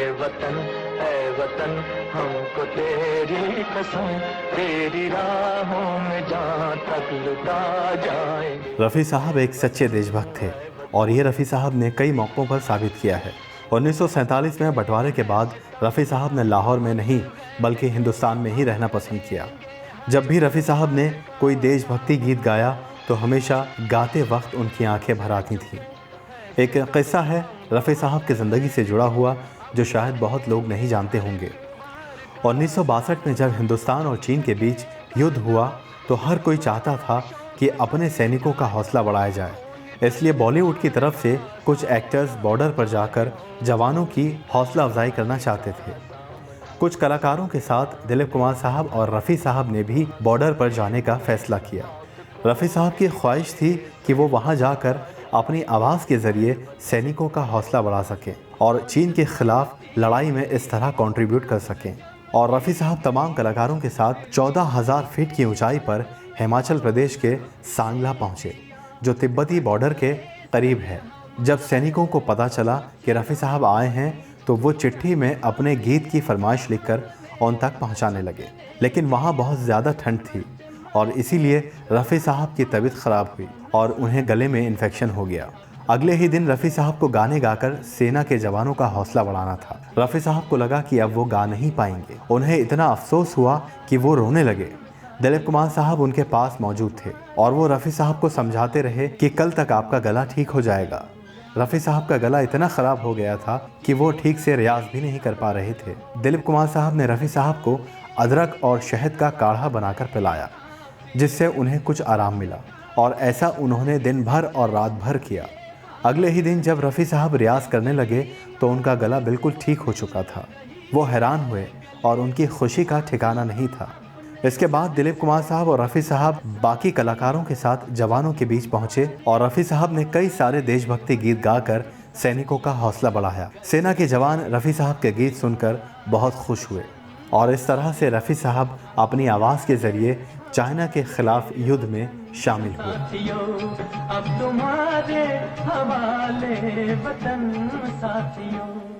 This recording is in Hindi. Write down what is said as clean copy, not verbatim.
ऐ वतन हमको तेरी कसम, तेरी राहों में जहाँ तक लुटा जाए। रफ़ी साहब एक सच्चे देशभक्त थे और ये रफ़ी साहब ने कई मौक़ों पर साबित किया है। 1947 में बंटवारे के बाद रफ़ी साहब ने लाहौर में नहीं बल्कि हिंदुस्तान में ही रहना पसंद किया। जब भी रफ़ी साहब ने कोई देशभक्ति गीत गाया तो हमेशा गाते वक्त उनकी आंखें भर आती थीं। एक किस्सा है रफ़ी साहब की ज़िंदगी से जुड़ा हुआ जो शायद बहुत लोग नहीं जानते होंगे। 1962 में जब हिंदुस्तान और चीन के बीच युद्ध हुआ तो हर कोई चाहता था कि अपने सैनिकों का हौसला बढ़ाया जाए, इसलिए बॉलीवुड की तरफ से कुछ एक्टर्स बॉर्डर पर जाकर जवानों की हौसला अफजाई करना चाहते थे। कुछ कलाकारों के साथ दिलीप कुमार साहब और रफ़ी साहब ने भी बॉर्डर पर जाने का फैसला किया। रफ़ी साहब की ख्वाहिश थी कि वो वहाँ जाकर अपनी आवाज़ के ज़रिए सैनिकों का हौसला बढ़ा सकें और चीन के ख़िलाफ़ लड़ाई में इस तरह कंट्रीब्यूट कर सकें। और रफ़ी साहब तमाम कलाकारों के साथ 14,000 फीट की ऊंचाई पर हिमाचल प्रदेश के सांगला पहुँचे, जो तिब्बती बॉर्डर के करीब है। जब सैनिकों को पता चला कि रफ़ी साहब आए हैं तो वो चिट्ठी में अपने गीत की फरमाइश लिखकर उन तक पहुँचाने लगे, लेकिन वहाँ बहुत ज़्यादा ठंड थी और इसीलिए रफ़ी साहब की तबीयत ख़राब हुई और उन्हें गले में इन्फेक्शन हो गया। अगले ही दिन रफ़ी साहब को गाने गाकर सेना के जवानों का हौसला बढ़ाना था। रफ़ी साहब को लगा कि अब वो गा नहीं पाएंगे। उन्हें इतना अफसोस हुआ कि वो रोने लगे। दिलीप कुमार साहब उनके पास मौजूद थे और वो रफ़ी साहब को समझाते रहे कि कल तक आपका गला ठीक हो जाएगा। रफ़ी साहब का गला इतना ख़राब हो गया था कि वो ठीक से रियाज भी नहीं कर पा रहे थे। दिलीप कुमार साहब ने रफ़ी साहब को अदरक और शहद का काढ़ा बनाकर पिलाया, जिससे उन्हें कुछ आराम मिला और ऐसा उन्होंने दिन भर और रात भर किया। अगले ही दिन जब रफ़ी साहब रियाज करने लगे तो उनका गला बिल्कुल ठीक हो चुका था। वो हैरान हुए और उनकी खुशी का ठिकाना नहीं था। इसके बाद दिलीप कुमार साहब और रफ़ी साहब बाकी कलाकारों के साथ जवानों के बीच पहुंचे और रफ़ी साहब ने कई सारे देशभक्ति गीत गाकर सैनिकों का हौसला बढ़ाया। सेना के जवान रफ़ी साहब के गीत सुनकर बहुत खुश हुए और इस तरह से रफ़ी साहब अपनी आवाज़ के ज़रिए चाइना के खिलाफ युद्ध में शामिल हुए। अब तुम्हारे हवाले वतन साथियों।